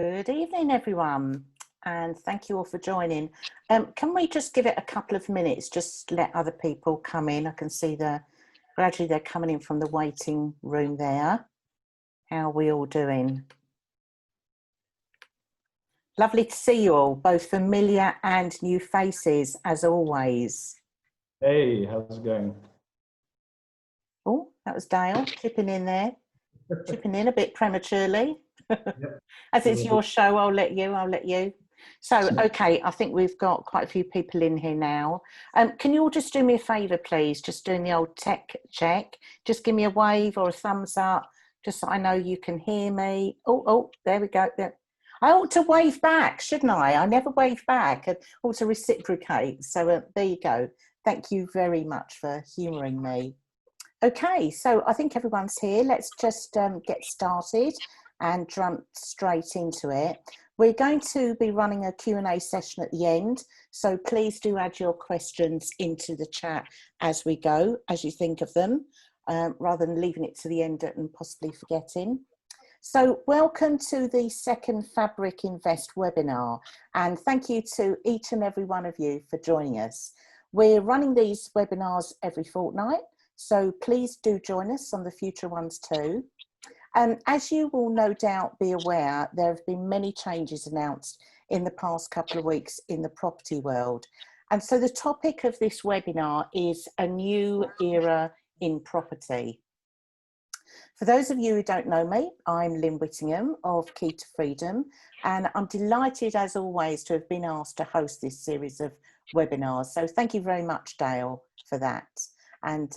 Good evening, everyone, and thank you all for joining. Can we just give it a couple of minutes, just let other people come in? I can see gradually they're coming in from the waiting room there. How are we all doing? Lovely to see you all, both familiar and new faces, as always. Hey, how's it going? Oh, that was Dale chipping in there, chipping in a bit prematurely. Yep. As it's your show, I'll let you. So, okay, I think we've got quite a few people in here now. Can you all just do me a favour, please? Just doing the old tech check. Just give me a wave or a thumbs up, just so I know you can hear me. Oh, there we go. There. I ought to wave back, shouldn't I? I never wave back. I ought to reciprocate. So there you go. Thank you very much for humouring me. Okay, so I think everyone's here. Let's just get started and jump straight into it. We're going to be running a Q&A session at the end, so please do add your questions into the chat as we go, as you think of them, rather than leaving it to the end and possibly forgetting. So welcome to the second Fabric Invest webinar, and thank you to each and every one of you for joining us. We're running these webinars every fortnight, so please do join us on the future ones too. As you will no doubt be aware, there have been many changes announced in the past couple of weeks in the property world. And so the topic of this webinar is a new era in property. For those of you who don't know me, I'm Lynn Whittingham of Key to Freedom, and I'm delighted as always to have been asked to host this series of webinars. So thank you very much, Dale, for that. And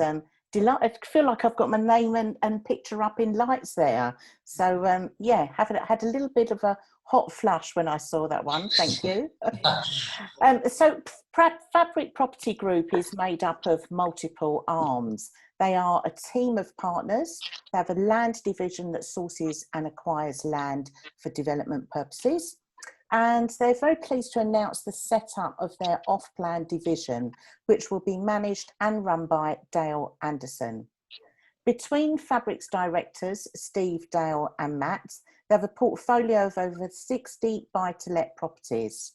I feel like I've got my name and picture up in lights there. So yeah, had a little bit of a hot flush when I saw that one. Thank you. So Fabric Property Group is made up of multiple arms. They are a team of partners. They have a land division that sources and acquires land for development purposes. And they're very pleased to announce the setup of their off-plan division, which will be managed and run by Dale Anderson. Between Fabric's directors, Steve, Dale and Matt, they have a portfolio of over 60 buy-to-let properties.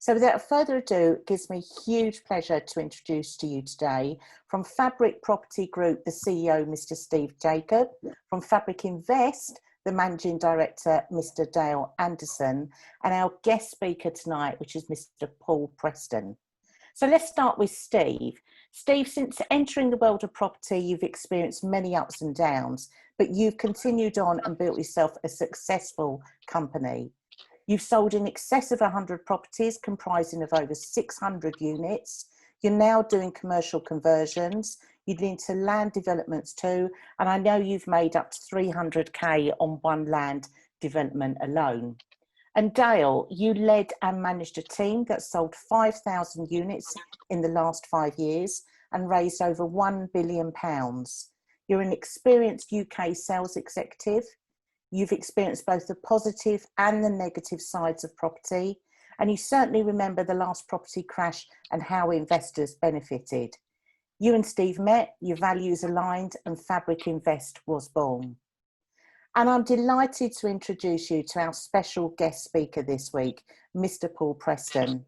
So without further ado, it gives me huge pleasure to introduce to you today from Fabric Property Group, the CEO, Mr. Steve Jacob, from Fabric Invest, the Managing Director, Mr. Dale Anderson, and our guest speaker tonight, which is Mr. Paul Preston. So let's start with Steve. Steve, since entering the world of property, you've experienced many ups and downs, but you've continued on and built yourself a successful company. You've sold in excess of 100 properties comprising of over 600 units. You're now doing commercial conversions. You're into land developments too. And I know you've made up to 300K on one land development alone. And Dale, you led and managed a team that sold 5,000 units in the last 5 years and raised over £1 billion. You're an experienced UK sales executive. You've experienced both the positive and the negative sides of property, and you certainly remember the last property crash and how investors benefited. You and Steve met, your values aligned, and Fabric Invest was born. And I'm delighted to introduce you to our special guest speaker this week, Mr. Paul Preston.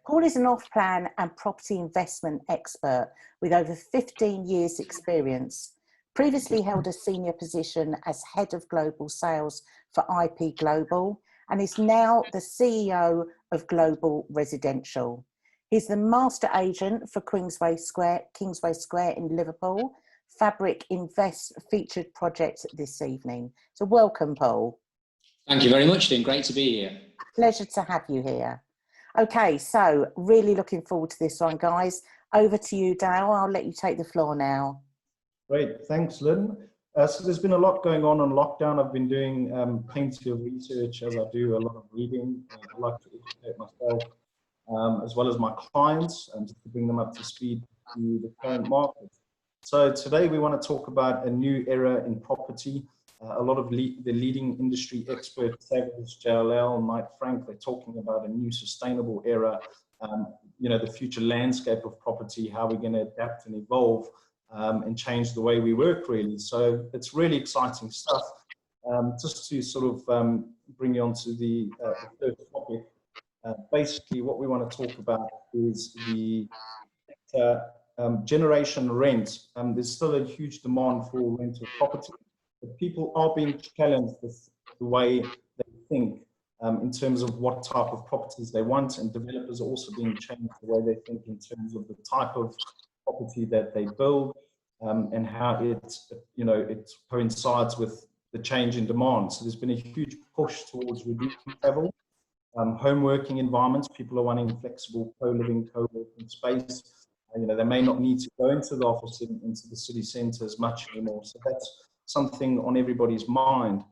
Paul is an off-plan and property investment expert with over 15 years' experience. Previously held a senior position as head of global sales for IP Global, and is now the CEO of Global Residential. He's the master agent for Kingsway Square in Liverpool. Fabric Invest featured project this evening. So welcome, Paul. Thank you very much, Lynn. Great to be here. Pleasure to have you here. Okay, so really looking forward to this one, guys. Over to you, Dale. I'll let you take the floor now. Great, thanks, Lynn. So there's been a lot going on lockdown. I've been doing plenty of research, as I do a lot of reading. I like to educate myself, as well as my clients, and to bring them up to speed to the current market. So today we want to talk about a new era in property. A lot of the leading industry experts, Savage, JLL, Knight Frank, they're talking about a new sustainable era, you know, the future landscape of property, how we're going to adapt and evolve and change the way we work, really. So it's really exciting stuff. Just to sort of bring you on to the first topic, basically what we want to talk about is the generation rent. There's still a huge demand for rental property, but people are being challenged with the way they think in terms of what type of properties they want, and developers are also being changed the way they think in terms of the type of property that they build, and how it coincides with the change in demand. So there's been a huge push towards reducing travel, home working environments. People are wanting flexible co-living, co-working space. They may not need to go into the office into the city centre as much anymore. So that's something on everybody's mind.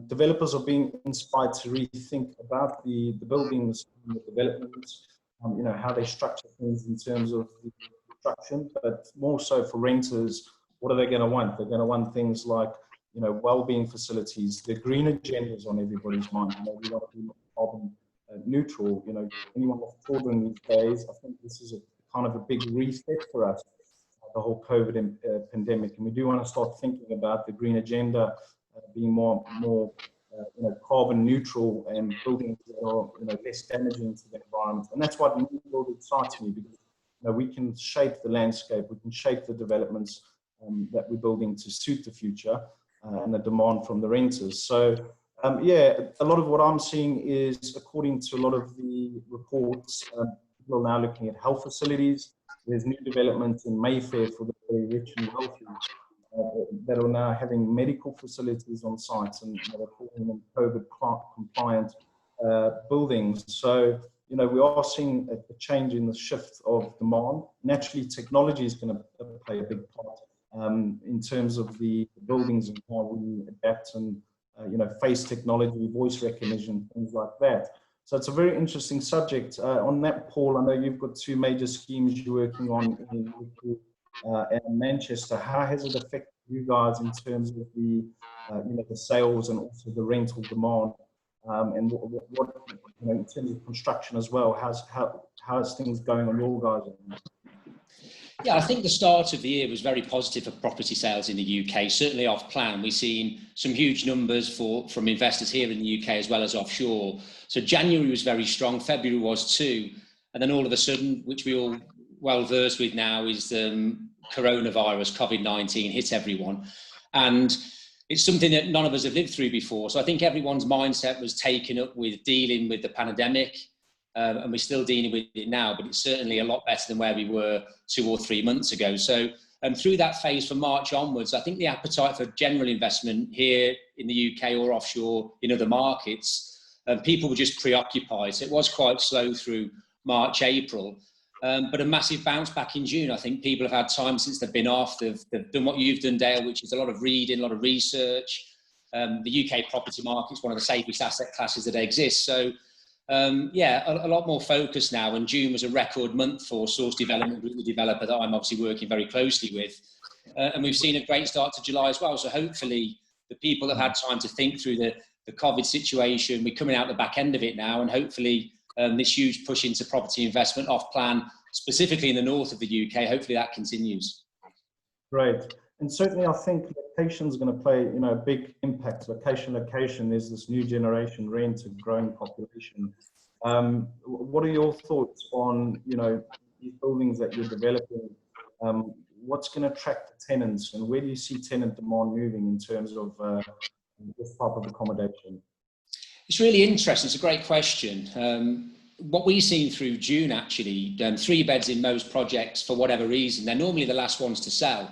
Developers are being inspired to rethink about the buildings and the developments, how they structure things in terms of the construction, but more so for renters, what are they going to want? They're going to want things like, well-being facilities. The green agenda is on everybody's mind. We want to be carbon neutral. Anyone with children these days, I think this is a kind of a big reset for us, the whole COVID pandemic, and we do want to start thinking about the green agenda being more carbon neutral and buildings that are less damaging to the environment. And that's what new build excites me, because we can shape the landscape, we can shape the developments that we're building to suit the future and the demand from the renters. So yeah, a lot of what I'm seeing is, according to a lot of the reports, people are now looking at health facilities. There's new developments in Mayfair for the very rich and wealthy that are now having medical facilities on sites, and they're calling them COVID compliant buildings. So we are seeing a change in the shift of demand. Naturally, technology is going to play a big part in terms of the buildings and how we adapt, and face technology, voice recognition, things like that. So it's a very interesting subject. On that, Paul, I know you've got two major schemes you're working on in Liverpool and Manchester. How has it affected you guys in terms of the the sales and also the rental demand, and what in terms of construction as well? How's things going on your guys' end? Yeah, I think the start of the year was very positive for property sales in the UK, certainly off plan. We've seen some huge numbers from investors here in the UK as well as offshore. So January was very strong, February was too. And then all of a sudden, which we all well versed with now, is coronavirus, COVID-19 hit everyone. And it's something that none of us have lived through before. So I think everyone's mindset was taken up with dealing with the pandemic. And we're still dealing with it now, but it's certainly a lot better than where we were 2 or 3 months ago. So through that phase from March onwards, I think the appetite for general investment here in the UK or offshore in other markets, people were just preoccupied. So it was quite slow through March, April, but a massive bounce back in June. I think people have had time since they've been off. They've done what you've done, Dale, which is a lot of reading, a lot of research. The UK property market is one of the safest asset classes that exists. So yeah, a lot more focus now, and June was a record month for Source Development Group, the developer that I'm obviously working very closely with. And we've seen a great start to July as well. So hopefully the people that had time to think through the COVID situation, we're coming out the back end of it now, and hopefully this huge push into property investment off plan, specifically in the north of the UK, hopefully that continues. Great. And certainly I think location is going to play, a big impact. Location, there's this new generation rent and growing population. What are your thoughts on, these buildings that you're developing? What's going to attract the tenants, and where do you see tenant demand moving in terms of this type of accommodation? It's really interesting. It's a great question. What we've seen through June, actually, 3 beds in most projects, for whatever reason, they're normally the last ones to sell.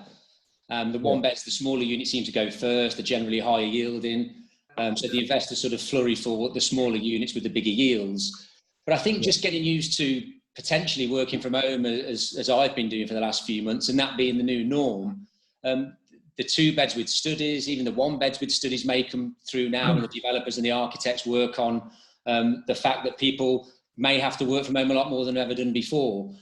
The 1 beds, the smaller units seem to go first. They're generally higher yielding. So the investors sort of flurry for the smaller units with the bigger yields. But I think just getting used to potentially working from home, as I've been doing for the last few months, and that being the new norm, the 2 beds with studies, even the 1 beds with studies may come through now, and the developers and the architects work on the fact that people may have to work from home a lot more than ever done before.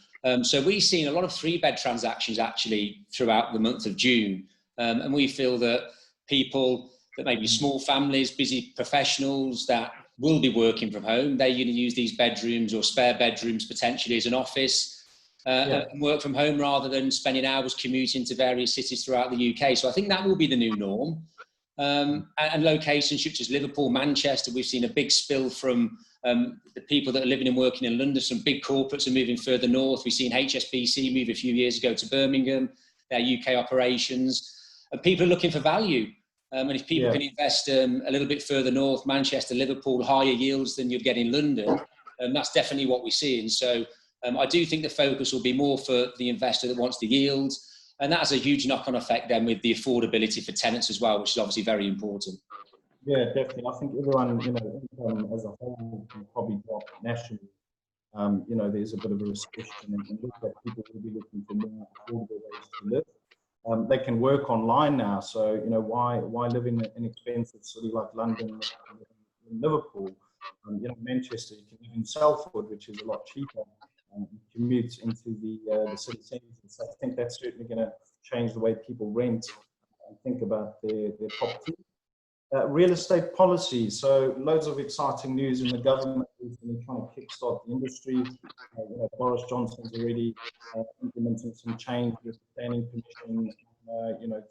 So we've seen a lot of 3-bed transactions actually throughout the month of June. And we feel that people that may be small families, busy professionals that will be working from home, they're going to use these bedrooms or spare bedrooms potentially as an office and work from home rather than spending hours commuting to various cities throughout the UK. So I think that will be the new norm. and locations such as Liverpool, Manchester. We've seen a big spill from the people that are living and working in London. Some big corporates are moving further north. We've seen HSBC move a few years ago to Birmingham, their UK operations. And people are looking for value. And if people can invest a little bit further north, Manchester, Liverpool, higher yields than you'd get in London, that's definitely what we're seeing. So I do think the focus will be more for the investor that wants the yield. And that has a huge knock-on effect then with the affordability for tenants as well, which is obviously very important. Yeah, definitely. I think everyone, income as a whole can probably drop nationally. There's a bit of a recession, and look at people will be looking for more affordable ways to live. They can work online now, so why live in an expensive city like London, in Liverpool, Manchester? You can live in Salford, which is a lot cheaper, and commute into the city centre. So I think that's certainly going to change the way people rent and think about their property. Real estate policy. So loads of exciting news in the government recently trying to kickstart the industry. Boris Johnson's already implementing some change with the planning commission.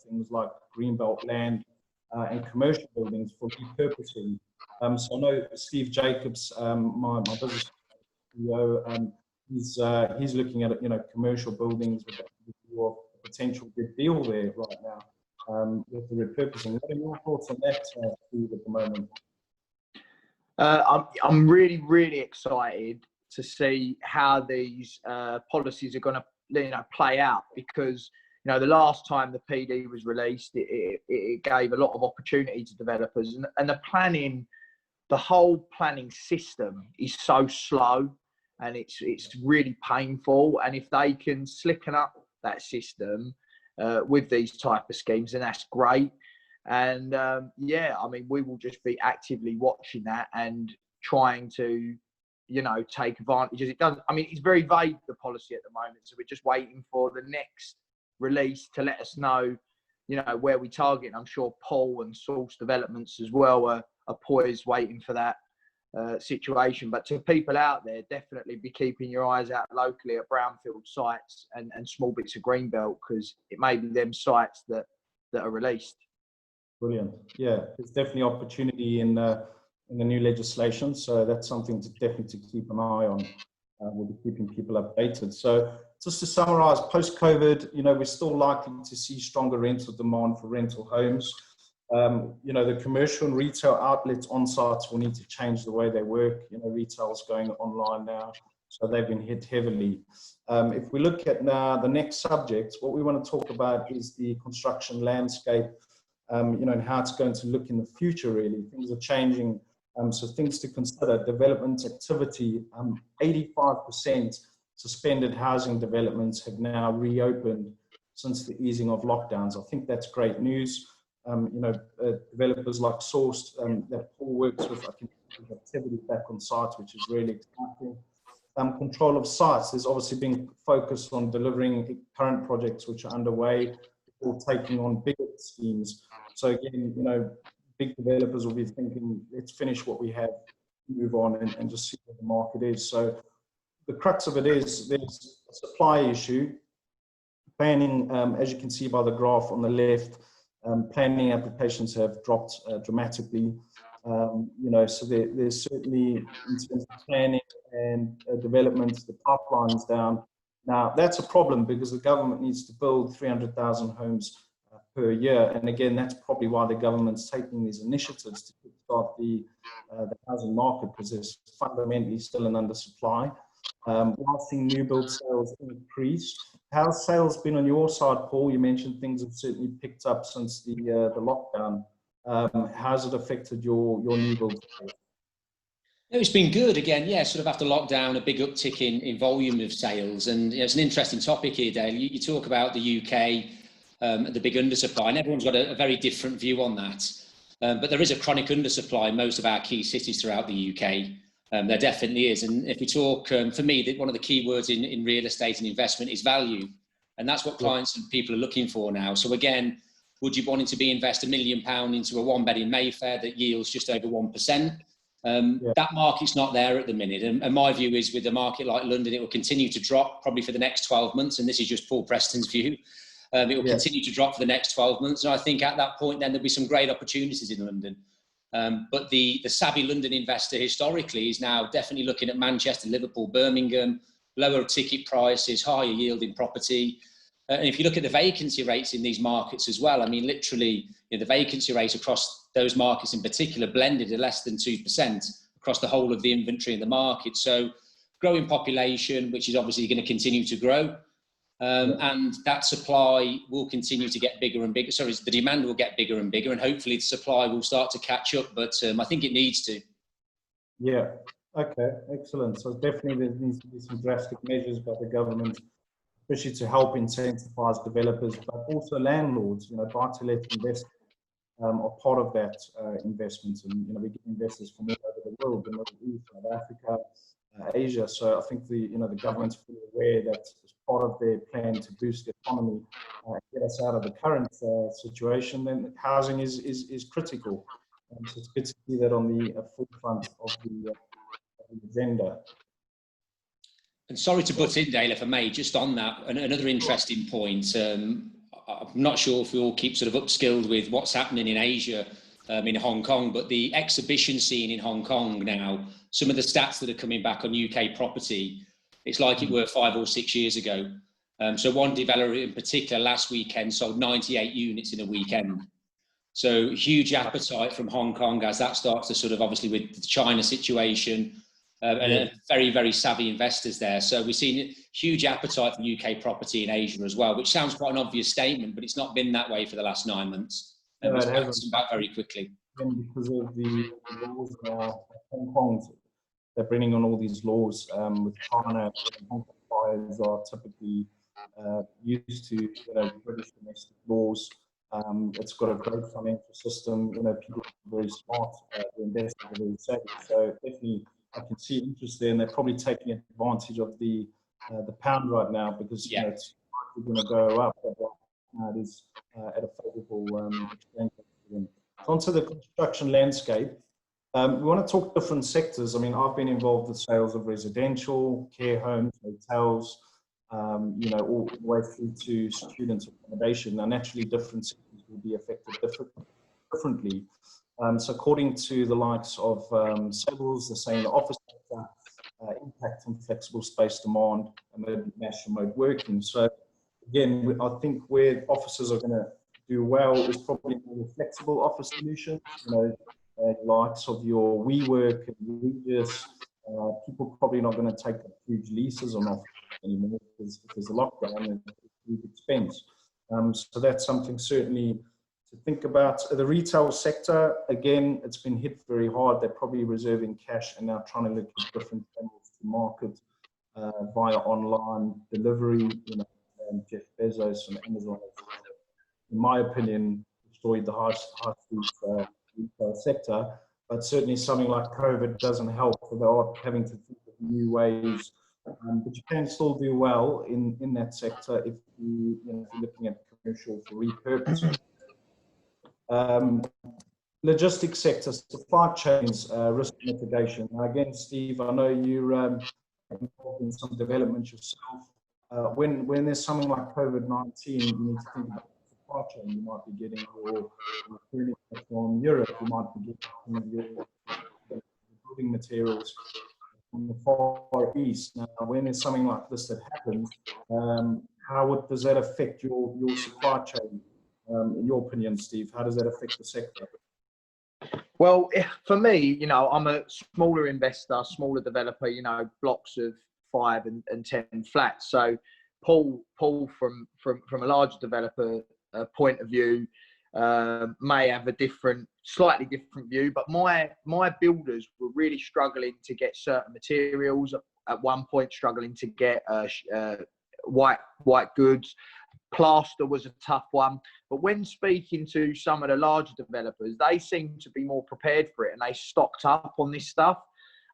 Things like greenbelt land and commercial buildings for repurposing. So I know Steve Jacobs, my business CEO, he's looking at commercial buildings with a potential good deal there right now. With the repurposing. What are your thoughts on that, Steve, at the moment? I'm really, really excited to see how these policies are going to play out, because the last time the PD was released, it gave a lot of opportunity to developers, and the whole planning system is so slow, and it's really painful. And if they can slicken up that system with these type of schemes, and that's great. And we will just be actively watching that and trying to take advantage. It's very vague, the policy at the moment, so we're just waiting for the next release to let us know where we target. And I'm sure Paul and Source Developments as well are poised waiting for that situation. But to people out there, definitely be keeping your eyes out locally at brownfield sites and small bits of greenbelt, because it may be them sites that are released. Brilliant. Yeah, there's definitely opportunity in the new legislation, so that's something to definitely keep an eye on. We'll be keeping people updated. So just to summarize, post-COVID, we're still likely to see stronger rental demand for rental homes. The commercial and retail outlets on sites will need to change the way they work. Retail is going online now, so they've been hit heavily. If we look at now the next subject, what we want to talk about is the construction landscape, and how it's going to look in the future, really. Things are changing, so things to consider. Development activity, 85% suspended housing developments have now reopened since the easing of lockdowns. I think that's great news. Developers like Sourced that Paul works with, I think activity back on sites, which is really exciting. Control of sites, there's obviously been focus on delivering current projects which are underway or taking on bigger schemes. So again, big developers will be thinking, let's finish what we have, move on and just see what the market is. So the crux of it is there's a supply issue. Planning, as you can see by the graph on the left, planning applications have dropped dramatically. So there's certainly, in terms of planning and development, the pipeline is down. Now, that's a problem because the government needs to build 300,000 homes per year. And again, that's probably why the government's taking these initiatives to kickstart the housing market, because there's fundamentally still an undersupply. While seeing new build sales increase, how's sales been on your side, Paul? You mentioned things have certainly picked up since the lockdown. How's it affected your new build sales? No, it's been good again. Yeah, sort of after lockdown, a big uptick in volume of sales. And it's an interesting topic here, Dale. You talk about the UK, the big undersupply, and everyone's got a very different view on that. But there is a chronic undersupply in most of our key cities throughout the UK. There definitely is. And if we talk, for me, one of the key words in real estate and investment is value. And that's what clients and people are looking for now. So again, would you want to invest £1 million into a one bed in Mayfair that yields just over 1%? That market's not there at the minute. And my view is, with a market like London, it will continue to drop probably for the next 12 months. And this is just Paul Preston's view. It will continue to drop for the next 12 months. And I think at that point, then there'll be some great opportunities in London. But the savvy London investor historically is now definitely looking at Manchester, Liverpool, Birmingham, lower ticket prices, higher yielding property. And if you look at the vacancy rates in these markets as well, I mean, literally, the vacancy rate across those markets in particular blended at less than 2% across the whole of the inventory in the market. So growing population, which is obviously going to continue to grow. And that supply will continue to get bigger and bigger. Sorry, the demand will get bigger and bigger, and hopefully the supply will start to catch up. But I think it needs to. Yeah. Okay. Excellent. So definitely there needs to be some drastic measures by the government, especially to help incentivize developers, but also landlords. Buy-to-let investors are part of that investment, and we get investors from all over the world, the Middle East, South Africa, Asia. So I think the government's fully aware that as part of their plan to boost the economy, get us out of the current situation, then housing is critical. So it's good to see that on the forefront of the agenda. And sorry to butt in, Dale, if I may, just on that, another interesting point. I'm not sure if we all keep sort of upskilled with what's happening in Asia, in Hong Kong, but the exhibition scene in Hong Kong now, some of the stats that are coming back on UK property, it's like it were 5 or 6 years ago. So one developer in particular last weekend sold 98 units in a weekend. So huge appetite from Hong Kong as that starts to sort of, obviously with the China situation, and very, very savvy investors there. So we've seen huge appetite for UK property in Asia as well, which sounds quite an obvious statement, but it's not been that way for the last 9 months. And it's bouncing back very quickly. And because of the laws now, Hong Kong, they're bringing on all these laws with China. Hong Kong buyers are typically used to British domestic laws. It's got a great financial system. People are very smart. The investors are very savvy. So definitely, I can see interest there, and they're probably taking advantage of the pound right now because it's going to go up. But it is at a favourable exchange rate for them. So onto the construction landscape. We want to talk different sectors. I mean, I've been involved with sales of residential, care homes, hotels, all the way through to student accommodation. Now, naturally, different sectors will be affected differently. So according to the likes of Savills, they're saying the office sector impact on flexible space demand and mass remote working. So again, I think where offices are going to do well is probably more flexible office solutions, likes of your WeWork and Regis. People probably not going to take huge leases on office anymore because if there's a lockdown and it's a huge expense. So that's something certainly to think about. The retail sector, again, it's been hit very hard. They're probably reserving cash and now trying to look at different channels to market via online delivery. Jeff Bezos and Amazon, in my opinion, destroyed the high street retail sector. But certainly something like COVID doesn't help. So they are having to think of new ways. But you can still do well in that sector if you're looking at commercial for repurposing. Logistics sector, supply chains, risk mitigation. Now again, Steve, I know you're involved in some development yourself. When there's something like COVID-19, you need to think about the supply chain. You might be getting your furniture from Europe. You might be getting your building materials from the Far East. Now, when there's something like this that happens, how does that affect your supply chain? In your opinion, Steve, how does that affect the sector? Well, for me, I'm a smaller investor, smaller developer, blocks of 5 and 10 flats. So Paul from a larger developer point of view may have a slightly different view, but my builders were really struggling to get certain materials, at one point struggling to get white goods. Plaster was a tough one, but when speaking to some of the larger developers, they seemed to be more prepared for it and they stocked up on this stuff.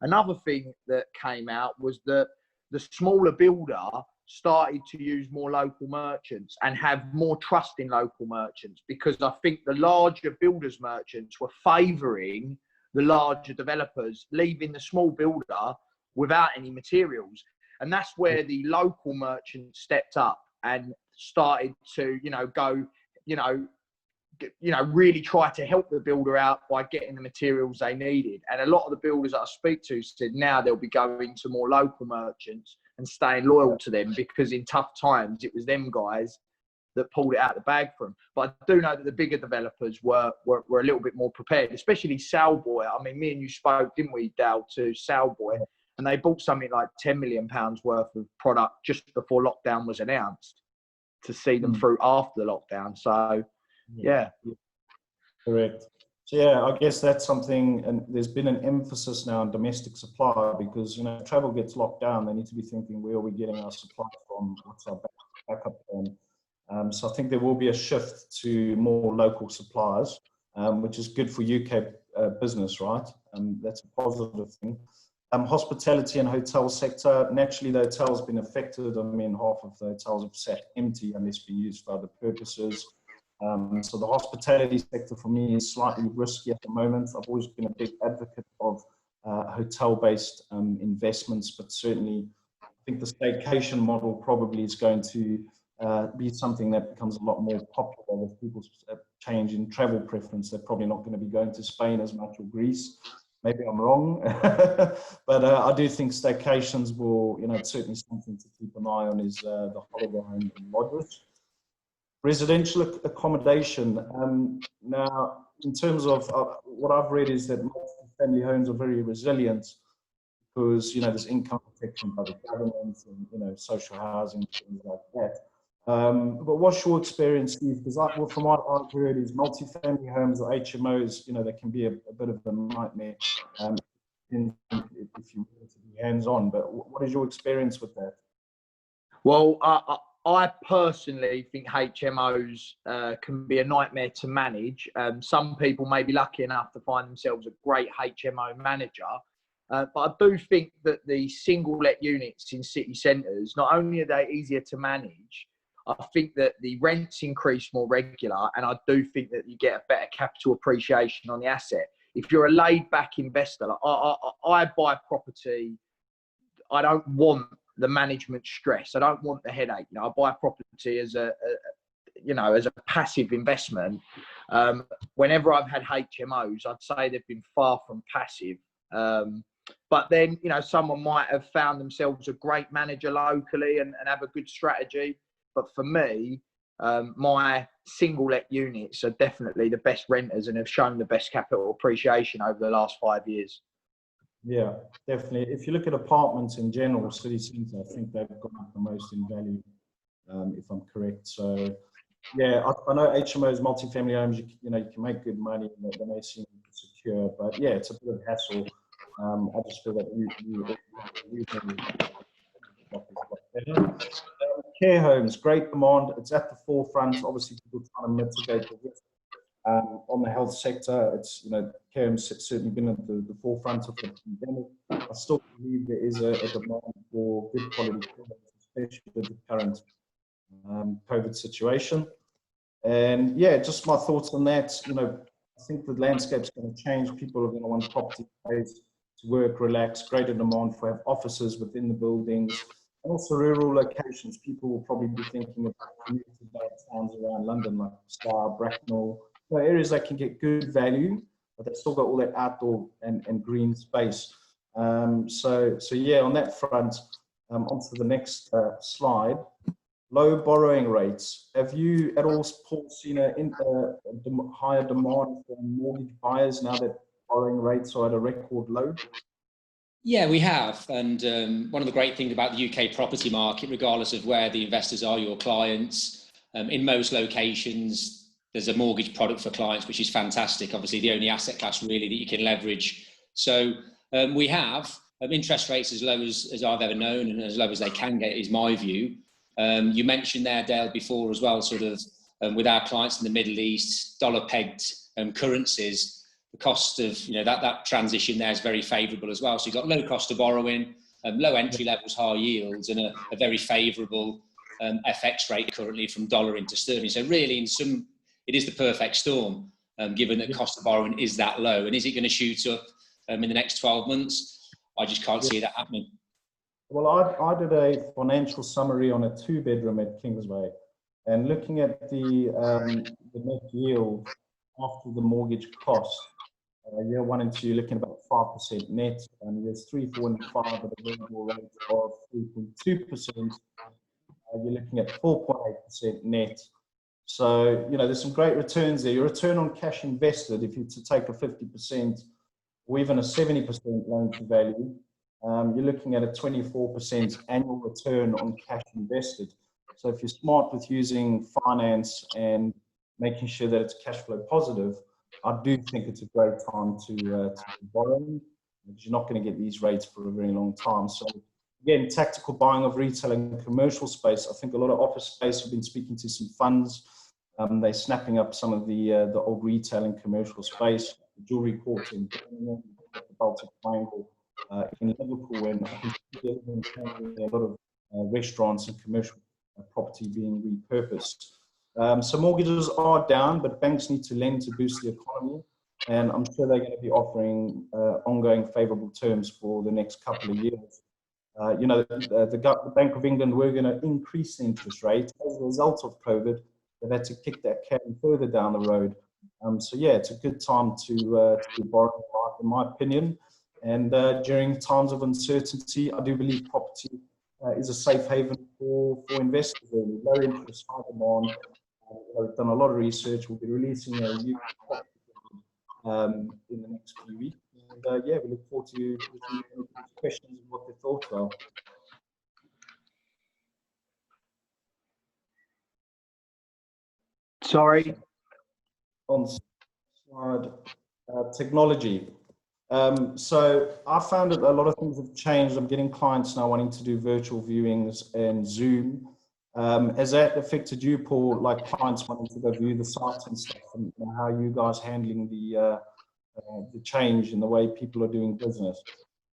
Another thing that came out was that the smaller builder started to use more local merchants and have more trust in local merchants, because I think the larger builders merchants were favouring the larger developers, leaving the small builder without any materials. And that's where the local merchants stepped up and started to, really try to help the builder out by getting the materials they needed. And a lot of the builders that I speak to said now they'll be going to more local merchants and staying loyal to them, because in tough times, it was them guys that pulled it out of the bag for them. But I do know that the bigger developers were a little bit more prepared, especially Salboy. I mean, me and you spoke, didn't we, Dale, to Salboy, and they bought something like £10 million worth of product just before lockdown was announced to see them through after the lockdown. So, yeah. Correct. So, yeah, I guess that's something, and there's been an emphasis now on domestic supply, because, travel gets locked down. They need to be thinking, where are we getting our supply from? What's our backup plan? So I think there will be a shift to more local suppliers, which is good for UK business, right? That's a positive thing. Hospitality and hotel sector, naturally the hotel's been affected. I mean, half of the hotels have sat empty unless being used for other purposes. So the hospitality sector for me is slightly risky at the moment. I've always been a big advocate of hotel-based investments, but certainly I think the staycation model probably is going to be something that becomes a lot more popular with people's change in travel preference. They're probably not going to be going to Spain as much, or Greece. Maybe I'm wrong, but I do think staycations will, it's certainly something to keep an eye on, is the holiday home and lodges. Residential accommodation. Now, in terms of what I've read, is that multi-family homes are very resilient, because, there's income protection by the government and, social housing, things like that. But what's your experience, Steve? Because from what I've heard, is multi-family homes or HMOs, they can be a bit of a nightmare if you want to be hands-on. But what is your experience with that? Well, I personally think HMOs can be a nightmare to manage. Some people may be lucky enough to find themselves a great HMO manager. But I do think that the single-let units in city centres, not only are they easier to manage, I think that the rents increase more regular, and I do think that you get a better capital appreciation on the asset. If you're a laid-back investor, I buy property, I don't want the management stress. I don't want the headache. I buy property as a passive investment. Whenever I've had HMOs, I'd say they've been far from passive. But then, someone might have found themselves a great manager locally and have a good strategy. But for me, my single-let units are definitely the best renters and have shown the best capital appreciation over the last 5 years. Yeah, definitely. If you look at apartments in general, city centre, I think they've gone up the most in value, if I'm correct. So, yeah, I know HMOs, multi-family homes, you can make good money, and they may seem secure, but yeah, it's a bit of hassle. I just feel that care homes, great demand. It's at the forefront. Obviously, people trying to mitigate the risk on the health sector. It's, care homes has certainly been at the forefront of the pandemic. I still believe there is a demand for good quality care homes, especially with the current COVID situation. And yeah, just my thoughts on that. I think the landscape's going to change. People are going to want property space to work, relax, greater demand for have offices within the buildings, and also rural locations. People will probably be thinking about commuting to towns around London, like Slough, Bracknell, areas that can get good value, but they've still got all that outdoor and green space. So yeah, on that front, onto the next slide. Low borrowing rates. Have you at all, Paul, seen a higher demand for mortgage buyers now that borrowing rates are at a record low? Yeah, we have. And one of the great things about the UK property market, regardless of where the investors are, your clients, in most locations, there's a mortgage product for clients, which is fantastic. Obviously, the only asset class really that you can leverage. So we have interest rates as low as I've ever known, and as low as they can get, is my view. You mentioned there, Dale, before as well, sort of with our clients in the Middle East, dollar-pegged currencies, the cost of that transition there is very favourable as well. So you've got low cost of borrowing, low entry levels, high yields, and a very favourable FX rate currently from dollar into sterling. So really, it is the perfect storm, given that cost of borrowing is that low. And is it going to shoot up in the next 12 months? I just can't see that happening. Well, I did a financial summary on a 2-bedroom at Kingsway, And looking at the net yield after the mortgage cost, year 1 and 2, you're looking at about 5% net, and years 3, 4, and 5 at a variable rate of 3.2%. You're looking at 4.8% net. So, you know, there's some great returns there. Your return on cash invested, if you to take a 50% or even a 70% loan to value, you're looking at a 24% annual return on cash invested. So if you're smart with using finance and making sure that it's cash flow positive, I do think it's a great time to borrow, because you're not going to get these rates for a very long time. So again, tactical buying of retail and commercial space. I think a lot of office space, have been speaking to some funds. They're snapping up some of the old retail and commercial space. The Jewellery Court in Birmingham, the Baltic Triangle in Liverpool, and I can see a lot of restaurants and commercial property being repurposed. So mortgages are down, but banks need to lend to boost the economy. And I'm sure they're going to be offering ongoing favourable terms for the next couple of years. You know, the Bank of England were going to increase the interest rate as a result of COVID. They've had to kick that can further down the road. So yeah, it's a good time to borrow, in my opinion. And during times of uncertainty, I do believe property is a safe haven for investors. Really. Low interest, high demand. We've done a lot of research. We'll be releasing a new in the next few weeks. And yeah, we look forward to questions and what their thoughts are. Sorry. On slide, technology. So I found that a lot of things have changed. I'm getting clients now wanting to do virtual viewings and Zoom. Has that affected you, Paul, like clients wanting to go view the sites and stuff, and how are you guys handling the change in the way people are doing business?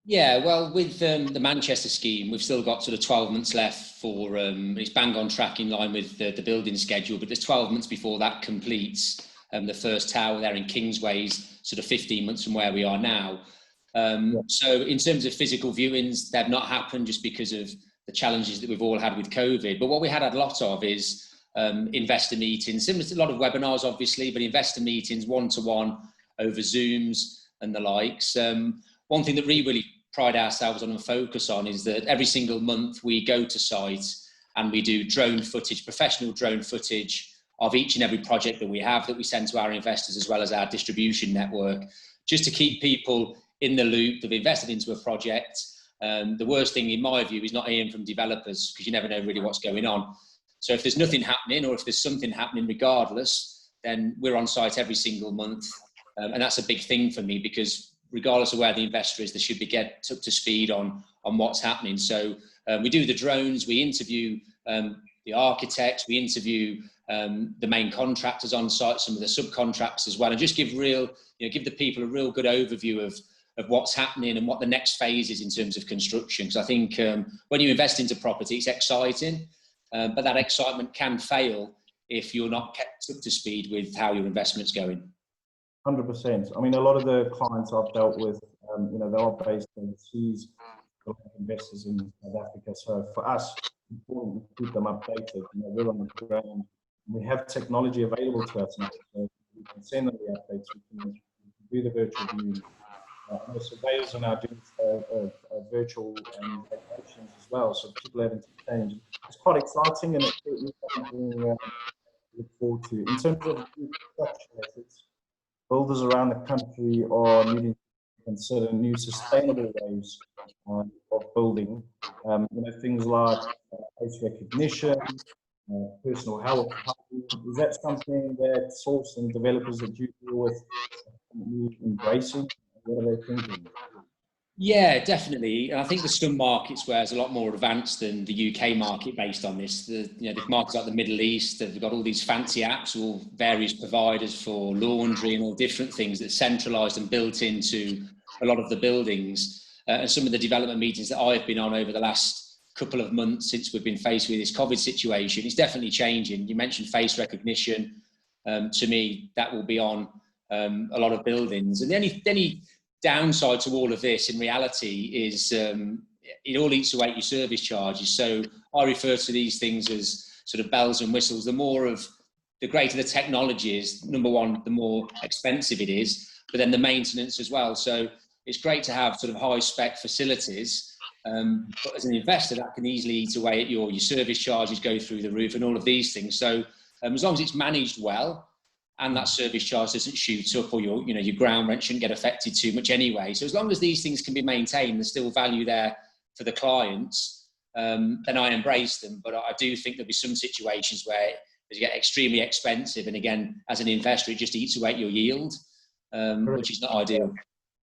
Yeah, well, with the Manchester scheme, we've still got sort of 12 months left for, it's bang on track in line with the building schedule, but there's 12 months before that completes. The first tower there in Kingsway's sort of 15 months from where we are now. So in terms of physical viewings, they've not happened just because of the challenges that we've all had with COVID. But what we had a lot of is investor meetings, similar to a lot of webinars, obviously, but investor meetings, one-to-one over Zooms and the likes. One thing that we really pride ourselves on and focus on is that every single month we go to sites and we do drone footage, professional drone footage of each and every project that we have that we send to our investors as well as our distribution network, just to keep people in the loop. They've invested into a project. The worst thing in my view is not hearing from developers, because you never know really what's going on. So if there's nothing happening, or if there's something happening regardless, then we're on site every single month. And that's a big thing for me, because regardless of where the investor is, they should be get up to speed on what's happening. So we do the drones, we interview the architects, we interview the main contractors on site, some of the subcontractors as well, and just give the people a real good overview of what's happening and what the next phase is in terms of construction. Because I think when you invest into property, it's exciting, but that excitement can fail if you're not kept up to speed with how your investment's going. 100%. I mean, a lot of the clients I've dealt with, they are based overseas, investors in South Africa. So for us, it's important to keep them updated. We're on the ground. We have technology available to us now, so we can send them the updates. We can do the virtual viewing. The surveyors are now doing virtual valuations as well, so people having to change. It's quite exciting, and it's something to look forward to. In terms of construction methods, builders around the country are needing to consider new sustainable ways of building. Things like face recognition, personal health. Is that something that source and developers that you deal with are embracing? What are they thinking? Yeah, definitely. And I think there's some markets where it's a lot more advanced than the UK market based on this. The markets like the Middle East, they've got all these fancy apps, all various providers for laundry and all different things that's centralised and built into a lot of the buildings. And some of the development meetings that I've been on over the last couple of months since we've been faced with this COVID situation, it's definitely changing. You mentioned face recognition. To me, that will be on a lot of buildings. And any downside to all of this in reality is it all eats away at your service charges. So I refer to these things as sort of bells and whistles. The greater the technology is, number one, the more expensive it is, but then the maintenance as well. So it's great to have sort of high spec facilities, but as an investor, that can easily eat away at your service charges, go through the roof and all of these things. So as long as it's managed well and that service charge doesn't shoot up, or your ground rent shouldn't get affected too much anyway. So as long as these things can be maintained, there's still value there for the clients, then I embrace them. But I do think there'll be some situations where they get extremely expensive, and again, as an investor, it just eats away at your yield, which is not ideal.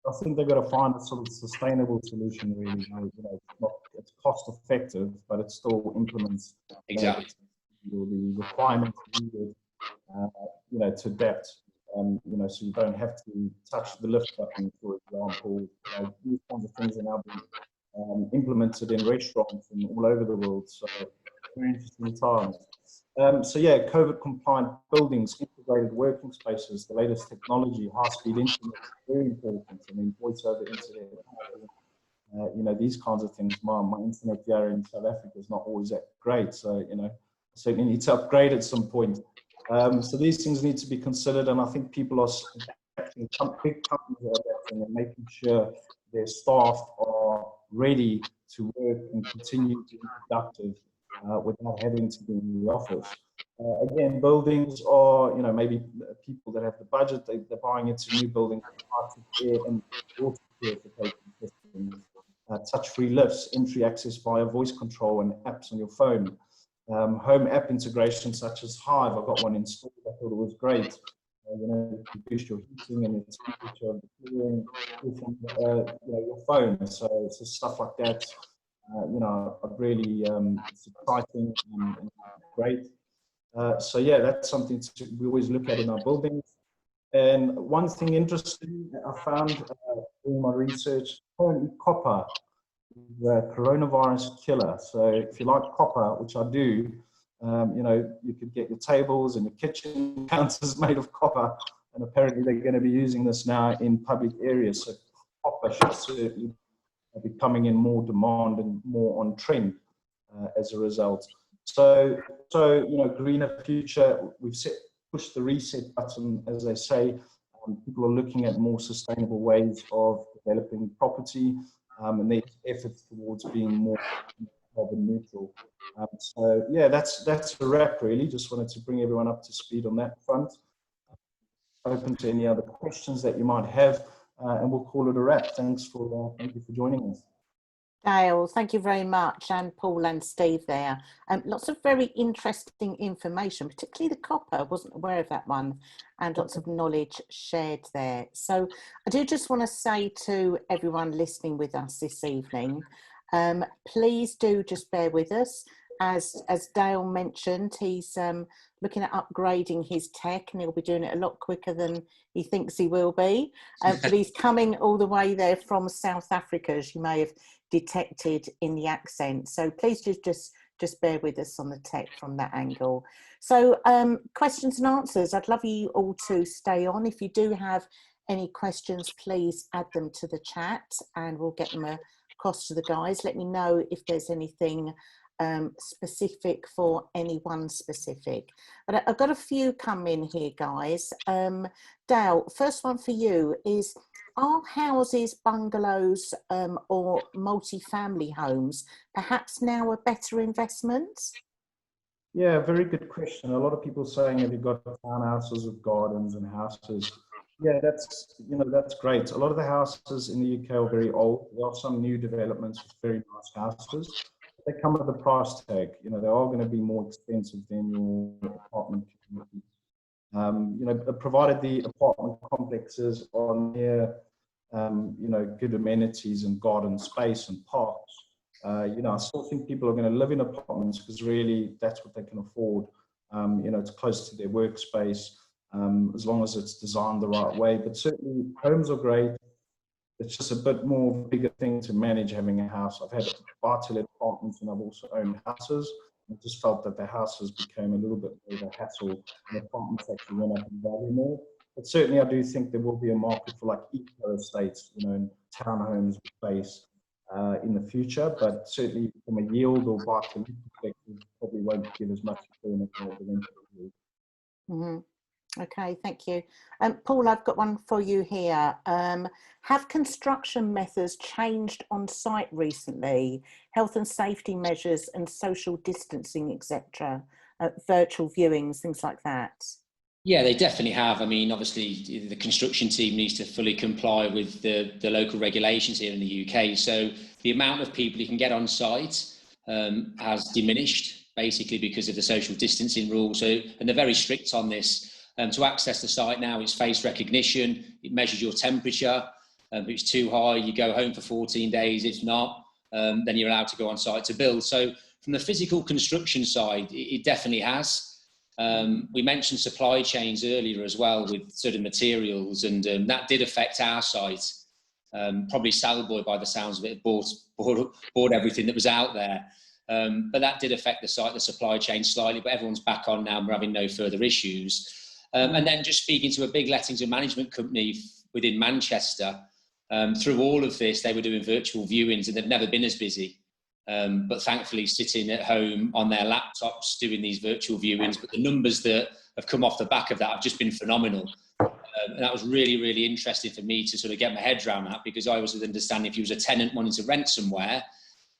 I think they've got to find a sort of sustainable solution, really. It's cost effective, but it still implements Exactly the requirements needed, to adapt. So you don't have to touch the lift button, for example. These kinds of things are now being implemented in restaurants and all over the world. So very interesting times. COVID compliant buildings, integrated working spaces, the latest technology, high-speed internet, very important. I mean, voice over internet, these kinds of things. My internet here in South Africa is not always that great, so certainly need to upgrade at some point. So these things need to be considered, and I think people are adapting. Big companies are adapting and making sure their staff are ready to work and continue to be productive without having to be in the office. Again, buildings are, maybe people that have the budget, they're buying into new buildings, air and water purification systems, touch-free lifts, entry access via voice control and apps on your phone. Home app integration such as Hive, I got one installed, I thought it was great. You can boost your heating and the temperature of the cooling from your phone. So stuff like that. Really it's exciting and great. That's something we always look at in our buildings. And one thing interesting I found in my research, apparently copper is a coronavirus killer. So if you like copper, which I do, you could get your tables and your kitchen counters made of copper, and apparently they're going to be using this now in public areas. So copper should certainly be coming in more demand and more on trend as a result. So greener future. We've pushed the reset button, as they say. People are looking at more sustainable ways of developing property, and their efforts towards being more carbon neutral. That's a wrap, really. Just wanted to bring everyone up to speed on that front. Open to any other questions that you might have, and we'll call it a wrap. Thank you for joining us. Dale, thank you very much, and Paul and Steve there. Lots of very interesting information, particularly the copper. I wasn't aware of that one, and lots of knowledge shared there. So I do just want to say to everyone listening with us this evening, please do just bear with us. As Dale mentioned, he's looking at upgrading his tech, and he'll be doing it a lot quicker than he thinks he will be. But he's coming all the way there from South Africa, as you may have detected in the accent. So please just bear with us on the tech from that angle. So questions and answers. I'd love you all to stay on. If you do have any questions, please add them to the chat, and we'll get them across to the guys. Let me know if there's anything specific for anyone specific. But I've got a few come in here, guys. Dale, first one for you is, are houses, bungalows, or multi-family homes perhaps now a better investment? Yeah, very good question. A lot of people saying, have you got townhouses with gardens and houses? Yeah, that's great. A lot of the houses in the UK are very old. There are some new developments with very nice houses. They come with a price tag. They are going to be more expensive than your apartment community. Provided the apartment complexes are near, good amenities and garden space and parks. I still think people are going to live in apartments because really that's what they can afford. It's close to their workspace, as long as it's designed the right way. But certainly homes are great. It's just a bit more of a bigger thing to manage having a house. I've had buy-to-let apartments and I've also owned houses. I just felt that the houses became a little bit more of a hassle, and apartments actually went up in value more. But certainly I do think there will be a market for like eco estates, and townhomes space in the future. But certainly from a yield or buy-to-let perspective, probably probably won't give as much return as the rental yield. Mhm. Okay, thank you. Paul, I've got one for you here. Have construction methods changed on site recently? Health and safety measures and social distancing, etc. Virtual viewings, things like that. Yeah, they definitely have. I mean, obviously, the construction team needs to fully comply with the local regulations here in the UK. So the amount of people you can get on site has diminished, basically because of the social distancing rules. So, and they're very strict on this. To access the site now, it's face recognition. It measures your temperature. If it's too high, you go home for 14 days. If not, then you're allowed to go on site to build. So from the physical construction side, it definitely has. We mentioned supply chains earlier as well with certain materials, and that did affect our site. Probably Salboy, by the sounds of it, bought everything that was out there. But that did affect the site, the supply chain slightly, but everyone's back on now and we're having no further issues. And then just speaking to a big lettings and management company within Manchester, through all of this, they were doing virtual viewings and they've never been as busy. But thankfully sitting at home on their laptops doing these virtual viewings. But the numbers that have come off the back of that have just been phenomenal. And that was really, really interesting for me to sort of get my head around that, because I was with understanding if you was a tenant wanting to rent somewhere,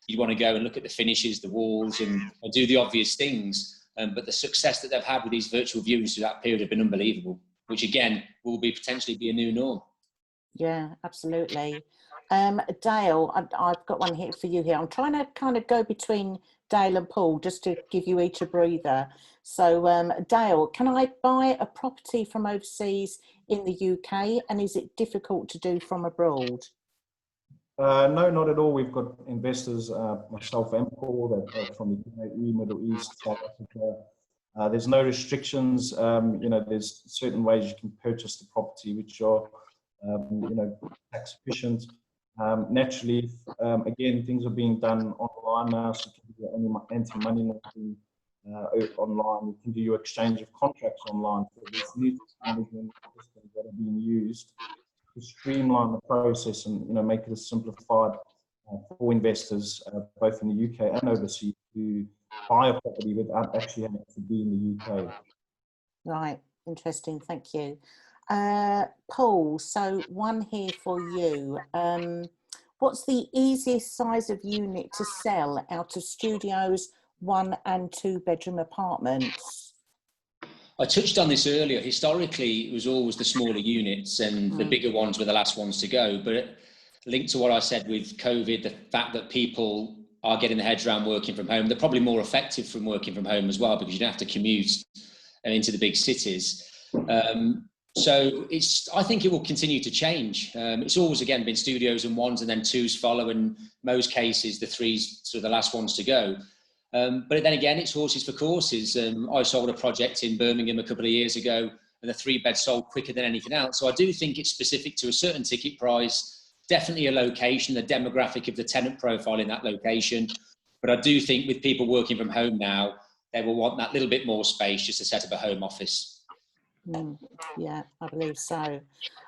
you'd want to go and look at the finishes, the walls, and do the obvious things. But the success that they've had with these virtual viewings through that period have been unbelievable, which again will be potentially be a new norm. Yeah, absolutely. Dale, I've got one here for you here. I'm trying to kind of go between Dale and Paul just to give you each a breather. So Dale, can I buy a property from overseas in the UK, and is it difficult to do from abroad? No, not at all. We've got investors, myself and Paul, that are from the UAE, Middle East, South Africa. There's no restrictions. There's certain ways you can purchase the property which are, tax efficient. Naturally, again, things are being done online now, so you can do any anti-money laundering online. You can do your exchange of contracts online. So there's new management systems that are being used to streamline the process and make it as simplified for investors, both in the UK and overseas, to buy a property without actually having to be in the UK. Right, interesting, thank you. Paul, so one here for you. What's the easiest size of unit to sell out of studios, 1 and 2 bedroom apartments? I touched on this earlier. Historically, it was always the smaller units and the bigger ones were the last ones to go. But linked to what I said with COVID, the fact that people are getting their heads around working from home, they're probably more effective from working from home as well, because you don't have to commute into the big cities. So I think it will continue to change. It's always, again, been studios and 1s and then 2s follow, and most cases, the 3s sort of the last ones to go. But then again, it's horses for courses. I sold a project in Birmingham a couple of years ago, and the 3-bed sold quicker than anything else. So I do think it's specific to a certain ticket price, definitely a location, the demographic of the tenant profile in that location. But I do think with people working from home now, they will want that little bit more space just to set up a home office. Yeah, I believe so.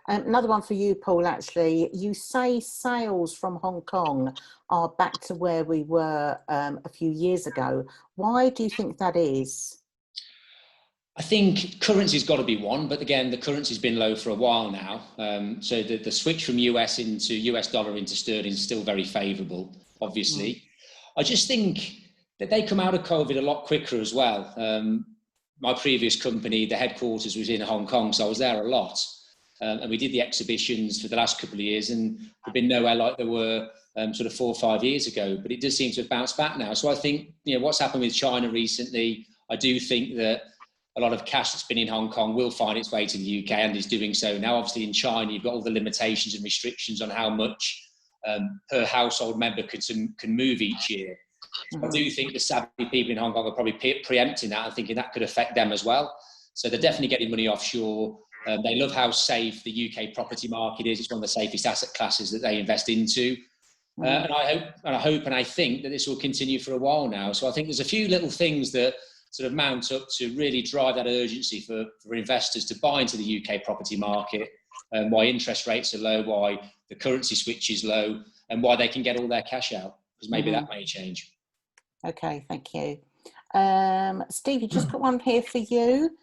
Another one for you, Paul, actually. You say sales from Hong Kong are back to where we were a few years ago. Why do you think that is? I think currency's got to be one, but again, the currency's been low for a while now. So the switch from US dollar into sterling is still very favourable, obviously. I just think that they come out of COVID a lot quicker as well. My previous company, the headquarters was in Hong Kong, so I was there a lot. And we did the exhibitions for the last couple of years, and there've been nowhere like there were sort of 4 or 5 years ago, but it does seem to have bounced back now. So I think, what's happened with China recently, I do think that a lot of cash that's been in Hong Kong will find its way to the UK and is doing so now. Obviously in China, you've got all the limitations and restrictions on how much per household member can move each year. I do think the savvy people in Hong Kong are probably preempting that and thinking that could affect them as well. So they're definitely getting money offshore. They love how safe the UK property market is. It's one of the safest asset classes that they invest into. And I hope and I think that this will continue for a while now. So I think there's a few little things that sort of mount up to really drive that urgency for investors to buy into the UK property market, why interest rates are low, why the currency switch is low, and why they can get all their cash out, because maybe that may change. Okay, thank you. Steve, you just got one here for you.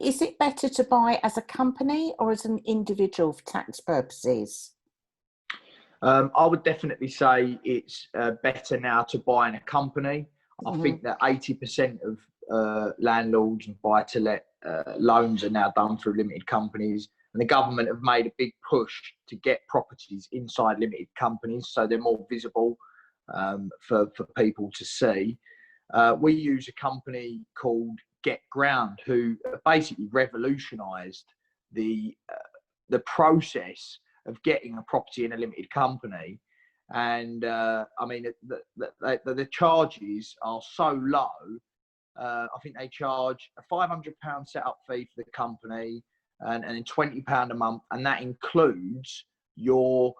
Is it better to buy as a company or as an individual for tax purposes? I would definitely say it's better now to buy in a company. I think that 80% of landlords and buy-to-let loans are now done through limited companies, and the government have made a big push to get properties inside limited companies so they're more visible for people to see. We use a company called Get Ground, who basically revolutionised the process of getting a property in a limited company. And I mean, the charges are so low. I think they charge a £500 setup fee for the company, and then £20 a month, and that includes your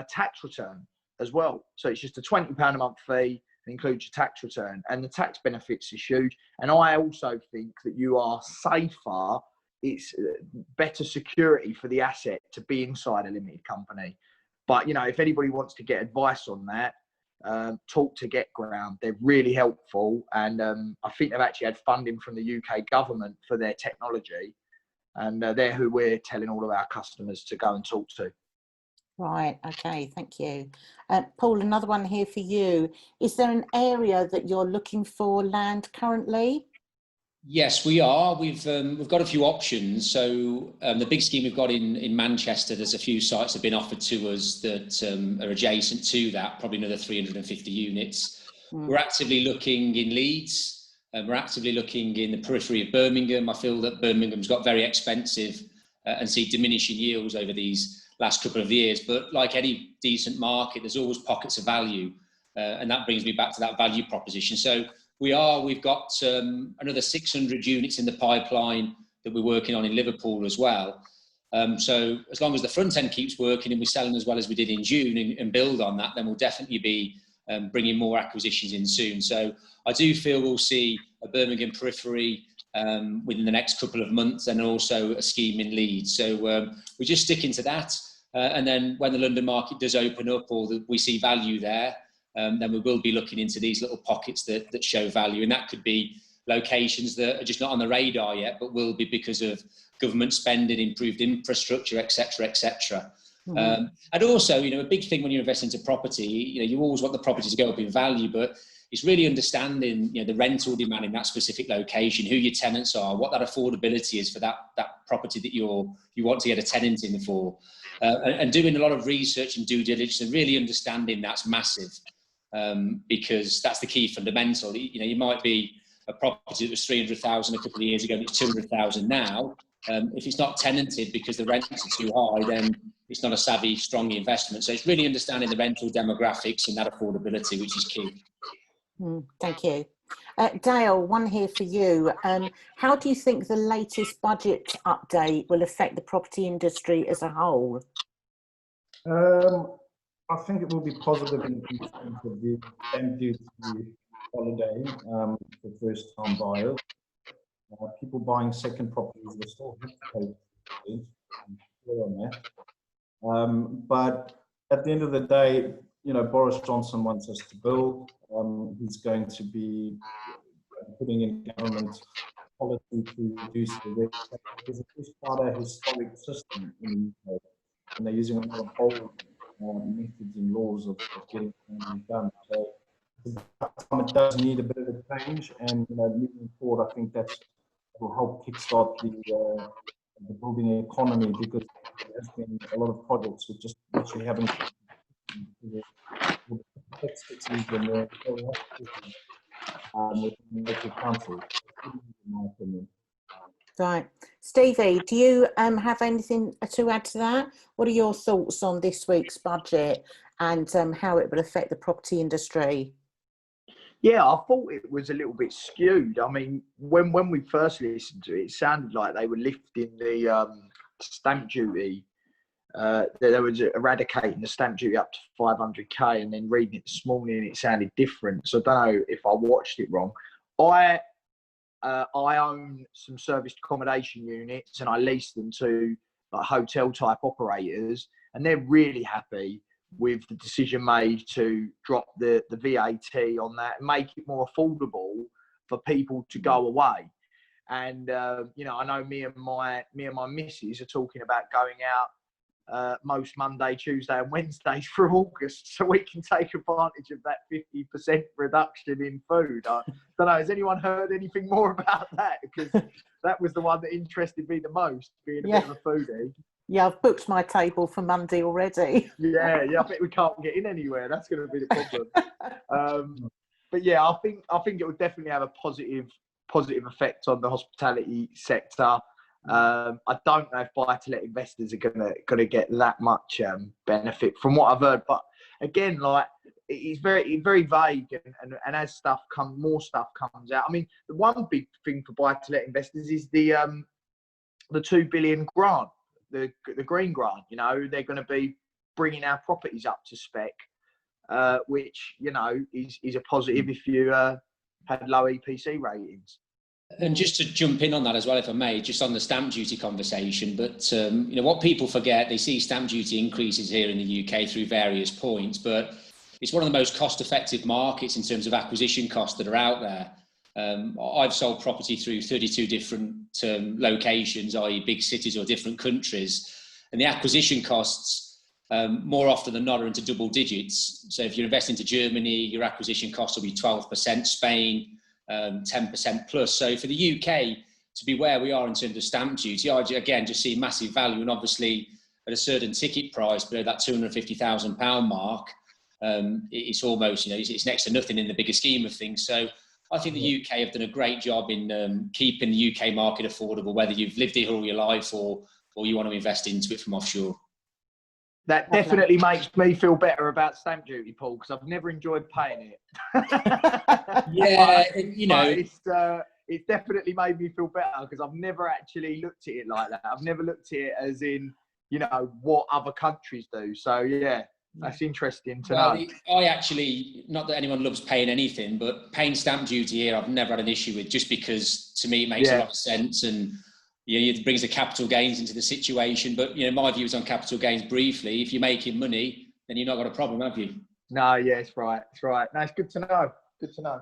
tax return as well. So it's just a £20 a month fee, and includes your tax return, and the tax benefits is huge. And I also think that you are safer. It's better security for the asset to be inside a limited company. But, you know, if anybody wants to get advice on that, talk to Get Ground. They're really helpful. And I think they've actually had funding from the UK government for their technology. And they're who we're telling all of our customers to go and talk to. Right, okay, thank you. Paul, another one here for you. Is there an area that you're looking for land currently? Yes, we are. We've got a few options. So the big scheme we've got in Manchester, there's a few sites that have been offered to us that are adjacent to that, probably another 350 units. We're actively looking in Leeds. We're actively looking in the periphery of Birmingham. I feel that Birmingham's got very expensive and see diminishing yields over these last couple of years. But like any decent market, there's always pockets of value. And that brings me back to that value proposition. So we've got another 600 units in the pipeline that we're working on in Liverpool as well. So as long as the front end keeps working and we're selling as well as we did in June and build on that, then we'll definitely be bringing more acquisitions in soon. So I do feel we'll see a Birmingham periphery within the next couple of months, and also a scheme in Leeds. So we're just sticking to that. And then when the London market does open up, or we see value there, then we will be looking into these little pockets that show value. And that could be locations that are just not on the radar yet, but will be because of government spending, improved infrastructure, et cetera, et cetera. And also, you know, a big thing when you invest into property, you know, you always want the property to go up in value, but it's really understanding, you know, the rental demand in that specific location, who your tenants are, what that affordability is for that property that you want to get a tenant in for, and doing a lot of research and due diligence and really understanding that's massive. Because that's the key fundamental. You know, you might be a property that was 300,000 a couple of years ago and it's 200,000 now. If it's not tenanted because the rents are too high, then it's not a savvy, strong investment. So it's really understanding the rental demographics and that affordability, which is key. Thank you. Dale, one here for you. How do you think the latest budget update will affect the property industry as a whole? I think it will be positive in terms of the stamp duty holiday for first-time buyers. People buying second properties will still have to pay on that. But at the end of the day, you know, Boris Johnson wants us to build. He's going to be putting in government policy to reduce the red tape. It's quite a historic system in the UK, and they're using a lot of old methods and laws of getting things done. So it does need a bit of a change, and you know, moving forward, I think that will help kickstart the building economy, because there's been a lot of projects which just literally haven't the complexities and the within local councils, in my opinion. Right. Stevie, do you have anything to add to that? What are your thoughts on this week's budget and how it will affect the property industry? Yeah, I thought it was a little bit skewed. I mean, when we first listened to it, it sounded like they were lifting the stamp duty. There was eradicating the stamp duty up to 500k, and then reading it this morning, it sounded different. So I don't know if I watched it wrong. I own some serviced accommodation units, and I lease them to like hotel type operators, and they're really happy with the decision made to drop the VAT on that and make it more affordable for people to go away. And you know, I know me and my missus are talking about going out most Monday, Tuesday and Wednesdays through August, so we can take advantage of that 50% reduction in food. I don't know, has anyone heard anything more about that? Because that was the one that interested me the most, being a bit of a foodie. Yeah, I've booked my table for Monday already. Yeah, I bet we can't get in anywhere. That's going to be the problem. But yeah, I think it will definitely have a positive effect on the hospitality sector. I don't know if buy-to-let investors are gonna get that much benefit from what I've heard. But again, like, it's very vague, and as more stuff comes out. I mean, the one big thing for buy-to-let investors is the $2 billion grant, the green grant. You know, they're going to be bringing our properties up to spec, which, you know, is a positive if you had low EPC ratings. And just to jump in on that as well, if I may, just on the stamp duty conversation, but you know, what people forget, they see stamp duty increases here in the UK through various points, but it's one of the most cost-effective markets in terms of acquisition costs that are out there. I've sold property through 32 different locations, i.e. big cities or different countries, and the acquisition costs more often than not are into double digits. So if you're investing into Germany, your acquisition costs will be 12%, Spain 10% plus. So for the UK to be where we are in terms of stamp duty, I again just see massive value, and obviously at a certain ticket price below that £250,000 mark, it's almost, you know, it's next to nothing in the bigger scheme of things. So I think the UK have done a great job in keeping the UK market affordable, whether you've lived here all your life or you want to invest into it from offshore. That definitely makes me feel better about stamp duty, Paul, because I've never enjoyed paying it. Yeah, you know, it's definitely made me feel better because I've never actually looked at it like that. I've never looked at it as in, you know, what other countries do. So yeah, that's interesting to know. I actually, not that anyone loves paying anything, but paying stamp duty here, I've never had an issue with, just because to me it makes a lot of sense, and you know, it brings the capital gains into the situation. But you know, my views on capital gains briefly: if you're making money, then you've not got a problem, have you? No, yeah, it's right. It's right. No, it's good to know. Good to know.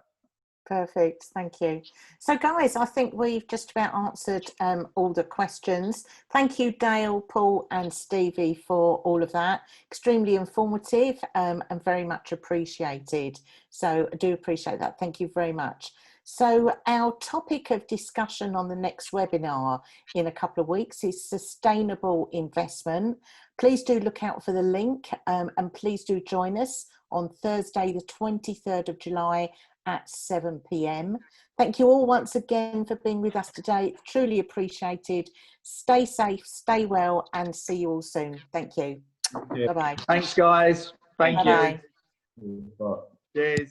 Perfect, thank you. So guys, I think we've just about answered all the questions. Thank you, Dale, Paul and Stevie, for all of that. Extremely informative and very much appreciated. So I do appreciate that. Thank you very much. So our topic of discussion on the next webinar in a couple of weeks is sustainable investment. Please do look out for the link and please do join us on Thursday, the 23rd of July at 7 p.m. Thank you all once again for being with us today. Truly appreciated. Stay safe, stay well, and see you all soon. Thank you. Bye-bye. Thanks, guys. Thank you. Bye-bye. Bye. Cheers.